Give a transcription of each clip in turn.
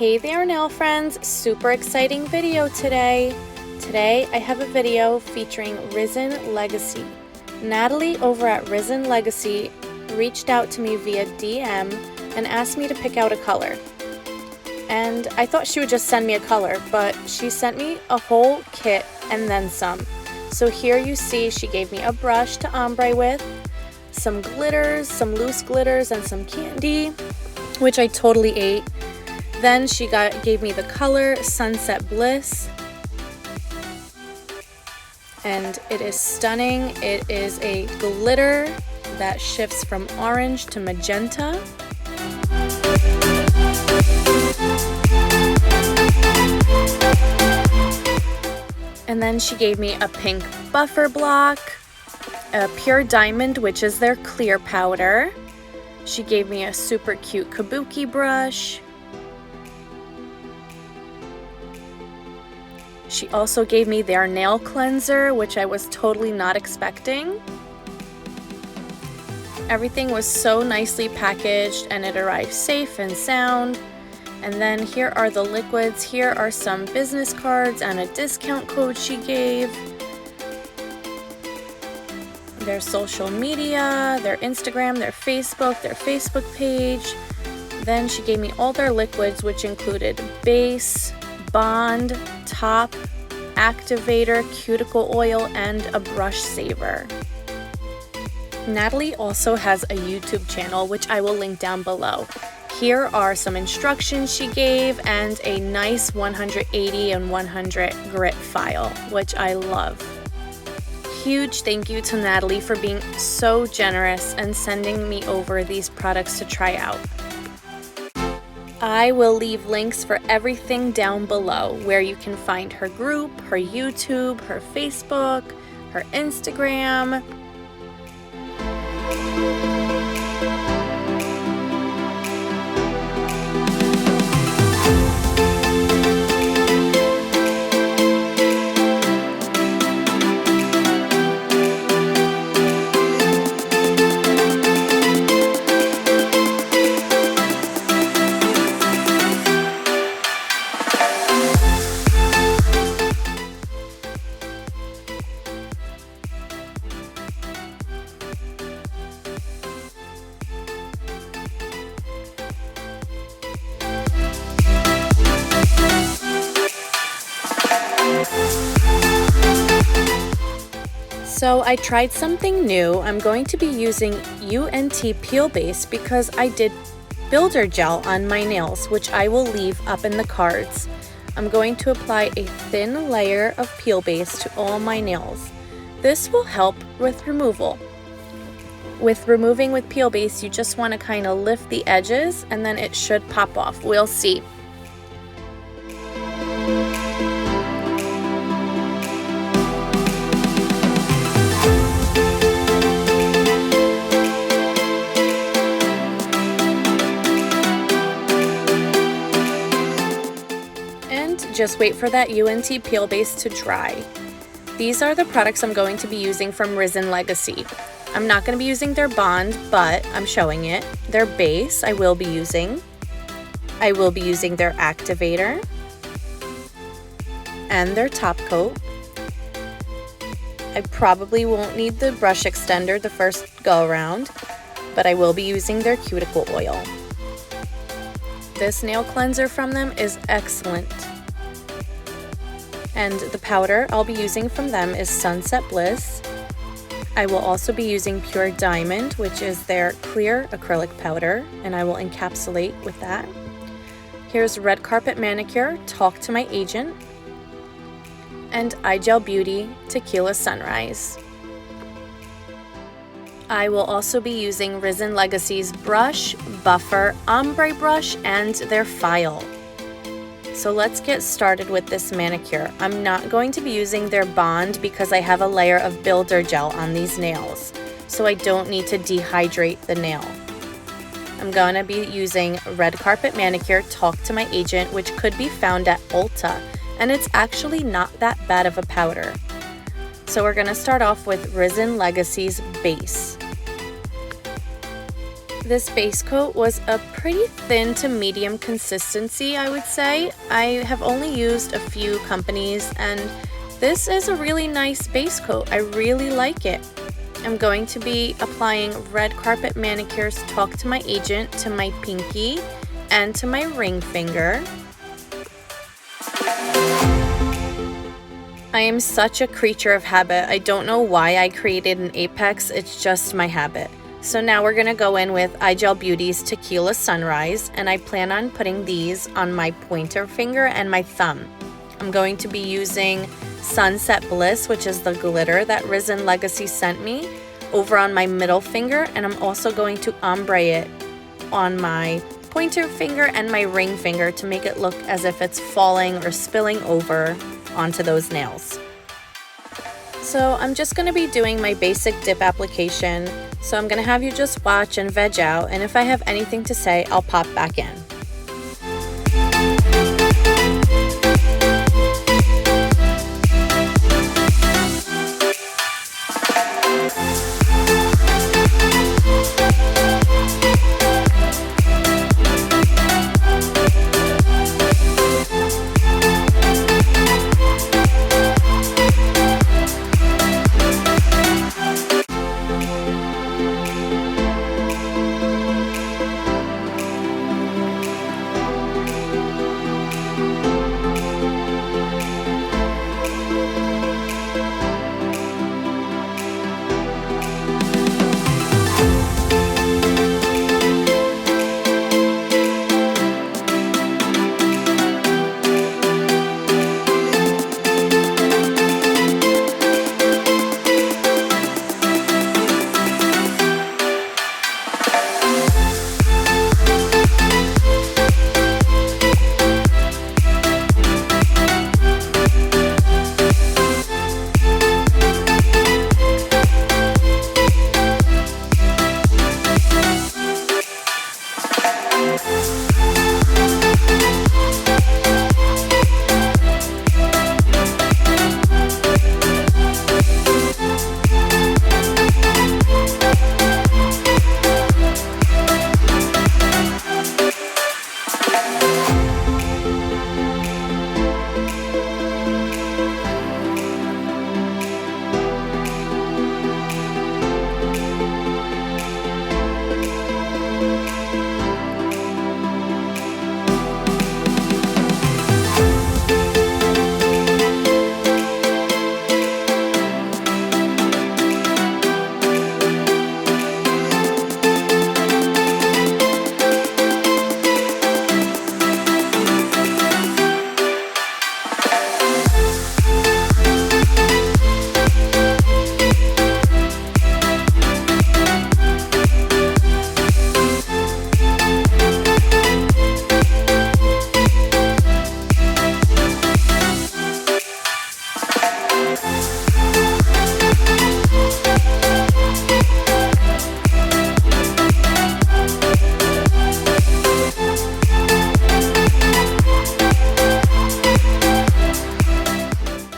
Hey there nail friends, super exciting video today. Today I have a video featuring Risen.Legacy. Natalie over at Risen.Legacy reached out to me via DM and asked me to pick out a color. And I thought she would just send me a color, but she sent me a whole kit and then some. So here you see she gave me a brush to ombre with, some glitters, some loose glitters, and some candy, which I totally ate. Then she gave me the color Sunset Bliss, and it is stunning. It is a glitter that shifts from orange to magenta. And then she gave me a pink buffer block, a pure diamond, which is their clear powder. She gave me a super cute kabuki brush. She also gave me their nail cleanser, which I was totally not expecting. Everything was so nicely packaged and it arrived safe and sound. And then here are the liquids. Here are some business cards and a discount code she gave. Their social media, their Instagram, their Facebook page. Then she gave me all their liquids, which included base, bond, top, activator, cuticle oil, and a brush saver. Natalie also has a YouTube channel, which I will link down below. Here are some instructions she gave and a nice 180 and 100 grit file, which I love. Huge thank you to Natalie for being so generous and sending me over these products to try out. I will leave links for everything down below, where you can find her group, her YouTube, her Facebook, her Instagram. So I tried something new. I'm going to be using UNT Peel Base because I did builder gel on my nails, which I will leave up in the cards. I'm going to apply a thin layer of peel base to all my nails. This will help with removal. With removing with peel base, you just want to kind of lift the edges and then it should pop off. We'll see. Just wait for that UNT peel base to dry. These are the products I'm going to be using from Risen.Legacy. I'm not going to be using their bond, but I'm showing it. Their base I will be using. I will be using their activator and their top coat. I probably won't need the brush extender the first go around, but I will be using their cuticle oil. This nail cleanser from them is excellent. And the powder I'll be using from them is Sunset Bliss. I will also be using Pure Diamond, which is their clear acrylic powder, and I will encapsulate with that. Here's Red Carpet Manicure, Talk to My Agent, and iGel Beauty, Tequila Sunrise. I will also be using Risen.Legacy's brush, buffer, ombre brush, and their file. So let's get started with this manicure. I'm not going to be using their bond because I have a layer of builder gel on these nails, so I don't need to dehydrate the nail. I'm going to be using Red Carpet Manicure Talk to My Agent, which could be found at Ulta, and it's actually not that bad of a powder. So we're going to start off with Risen.Legacy's base. This base coat was a pretty thin to medium consistency, I would say. I have only used a few companies, and this is a really nice base coat. I really like it. I'm going to be applying red Carpet Manicure's Talk to My Agent to my pinky and to my ring finger. I am such a creature of habit. I don't know why I created an apex, it's just my habit. So now we're gonna go in with iGel Beauty's Tequila Sunrise, and I plan on putting these on my pointer finger and my thumb. I'm going to be using Sunset Bliss, which is the glitter that Risen.Legacy sent me, over on my middle finger, and I'm also going to ombre it on my pointer finger and my ring finger to make it look as if it's falling or spilling over onto those nails. So I'm just going to be doing my basic dip application, so I'm going to have you just watch and veg out, and if I have anything to say, I'll pop back in.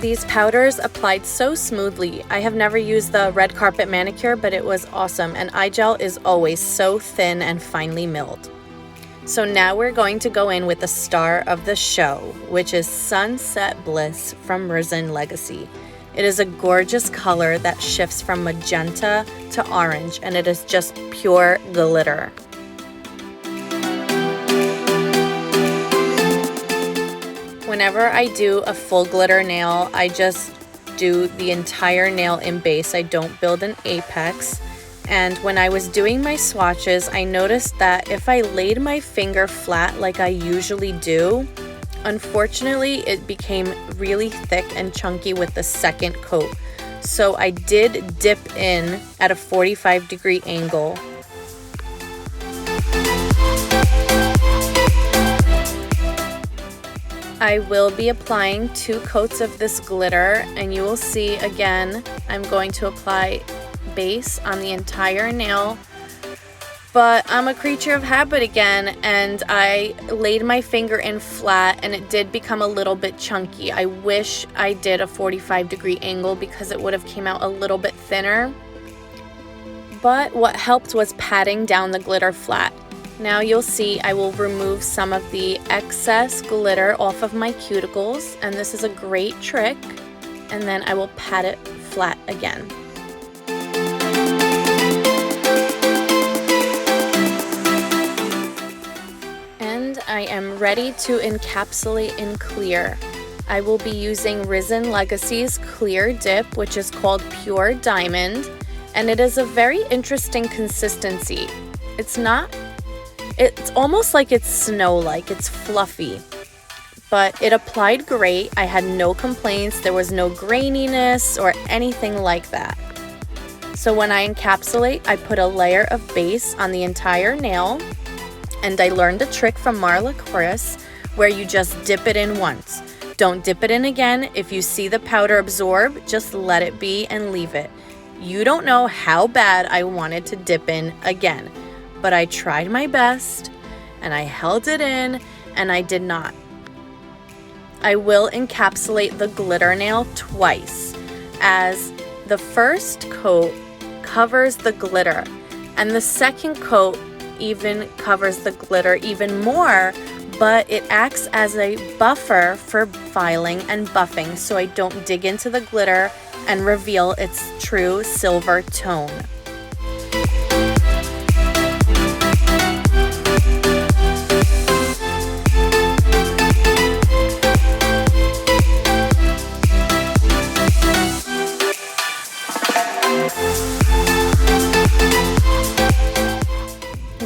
These powders applied so smoothly. I have never used the red Carpet Manicure, but it was awesome, and iGel is always so thin and finely milled. So now we're going to go in with the star of the show, which is Sunset Bliss from Risen.Legacy. It is a gorgeous color that shifts from magenta to orange, and it is just pure glitter. Whenever I do a full glitter nail, I just do the entire nail in base. I don't build an apex. And when I was doing my swatches, I noticed that if I laid my finger flat like I usually do, unfortunately it became really thick and chunky with the second coat. So I did dip in at a 45-degree angle. I will be applying 2 coats of this glitter, and you will see again I'm going to apply base on the entire nail, but I'm a creature of habit again, and I laid my finger in flat and it did become a little bit chunky. I wish I did a 45-degree angle because it would have came out a little bit thinner, but what helped was patting down the glitter flat. Now you'll see I will remove some of the excess glitter off of my cuticles, and this is a great trick, and then I will pat it flat again. And I am ready to encapsulate in clear. I will be using Risen.Legacy's clear dip, which is called Pure Diamond, and it is a very interesting consistency. It's almost like it's snow-like, it's fluffy, but it applied great. I had no complaints, there was no graininess or anything like that. So when I encapsulate, I put a layer of base on the entire nail, and I learned a trick from Marla Chris where you just dip it in once. Don't dip it in again. If you see the powder absorb, just let it be and leave it. You don't know how bad I wanted to dip in again, but I tried my best and I held it in and I did not. I will encapsulate the glitter nail twice, as the first coat covers the glitter and the second coat even covers the glitter even more, but it acts as a buffer for filing and buffing so I don't dig into the glitter and reveal its true silver tone.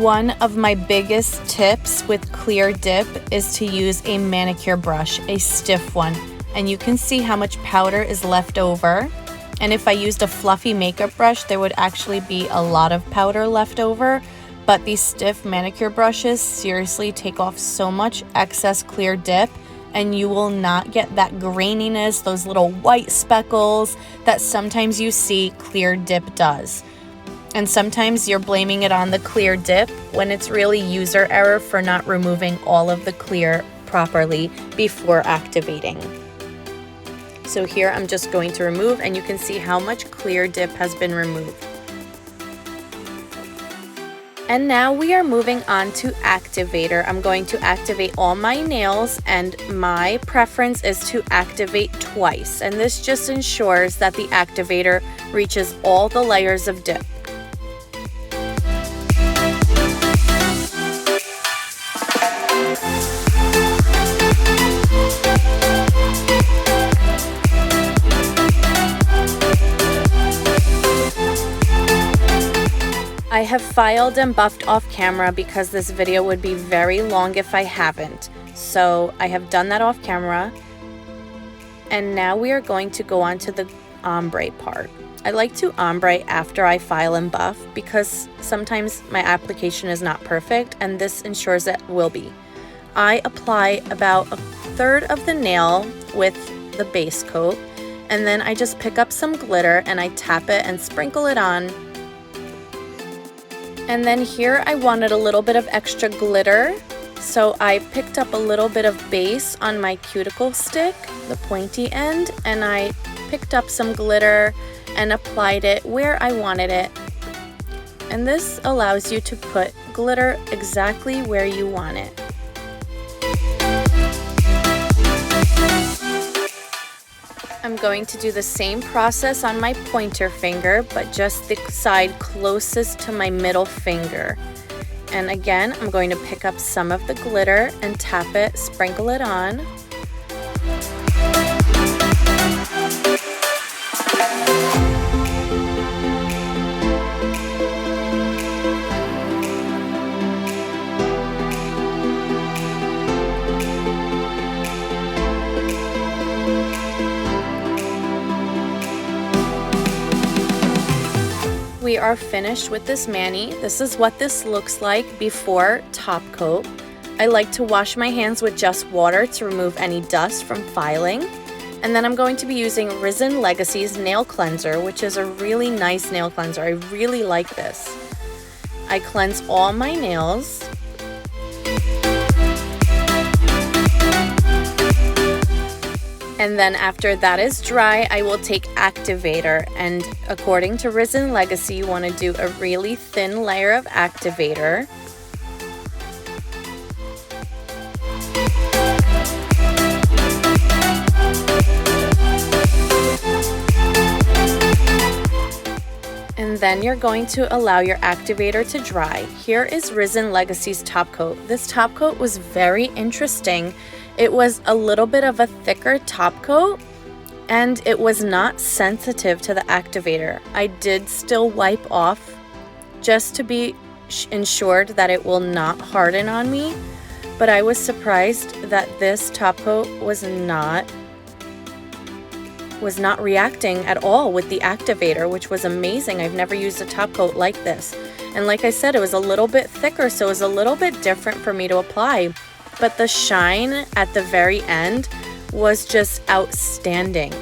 One of my biggest tips with clear dip is to use a manicure brush, a stiff one, and you can see how much powder is left over. And if I used a fluffy makeup brush, there would actually be a lot of powder left over, but these stiff manicure brushes seriously take off so much excess clear dip, and you will not get that graininess, those little white speckles that sometimes you see clear dip does. And sometimes you're blaming it on the clear dip when it's really user error for not removing all of the clear properly before activating. So here I'm just going to remove, and you can see how much clear dip has been removed. And now we are moving on to Activator. I'm going to activate all my nails, and my preference is to activate twice. And this just ensures that the activator reaches all the layers of dip. I have filed and buffed off camera because this video would be very long if I haven't. So I have done that off camera. And now we are going to go on to the ombre part. I like to ombre after I file and buff because sometimes my application is not perfect, and this ensures it will be. I apply about a third of the nail with the base coat, and then I just pick up some glitter and I tap it and sprinkle it on. And then here I wanted a little bit of extra glitter, so I picked up a little bit of base on my cuticle stick, the pointy end, and I picked up some glitter and applied it where I wanted it. And this allows you to put glitter exactly where you want it. I'm going to do the same process on my pointer finger, but just the side closest to my middle finger. And again, I'm going to pick up some of the glitter and tap it, sprinkle it on. We are finished with this mani. This is what this looks like before top coat. I like to wash my hands with just water to remove any dust from filing. And then I'm going to be using Risen.Legacy's nail cleanser, which is a really nice nail cleanser. I really like this. I cleanse all my nails. And then after that is dry, I will take Activator, and according to Risen.Legacy, you want to do a really thin layer of Activator. And then you're going to allow your activator to dry. Here is Risen.Legacy's top coat. This top coat was very interesting. It was a little bit of a thicker top coat, and it was not sensitive to the activator. I did still wipe off just to be ensured that it will not harden on me, but I was surprised that this top coat was not reacting at all with the activator, which was amazing. I've never used a top coat like this. And like I said, it was a little bit thicker, so it was a little bit different for me to apply. But the shine at the very end was just outstanding.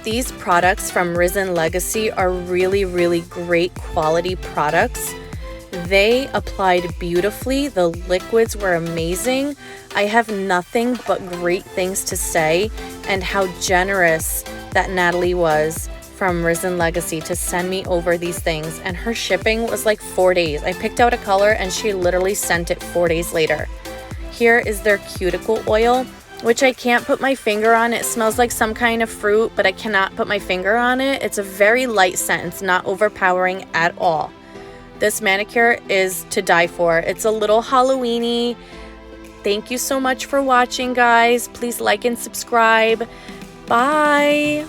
These products from Risen.Legacy are really, really great quality products. They applied beautifully. The liquids were amazing. I have nothing but great things to say, and how generous that Natalie was from Risen.Legacy to send me over these things. And her shipping was like 4 days. I picked out a color and she literally sent it 4 days later. Here is their cuticle oil, which I can't put my finger on. It smells like some kind of fruit, but I cannot put my finger on it. It's a very light scent. It's not overpowering at all. This manicure is to die for. It's a little Halloween-y. Thank you so much for watching, guys. Please like and subscribe. Bye.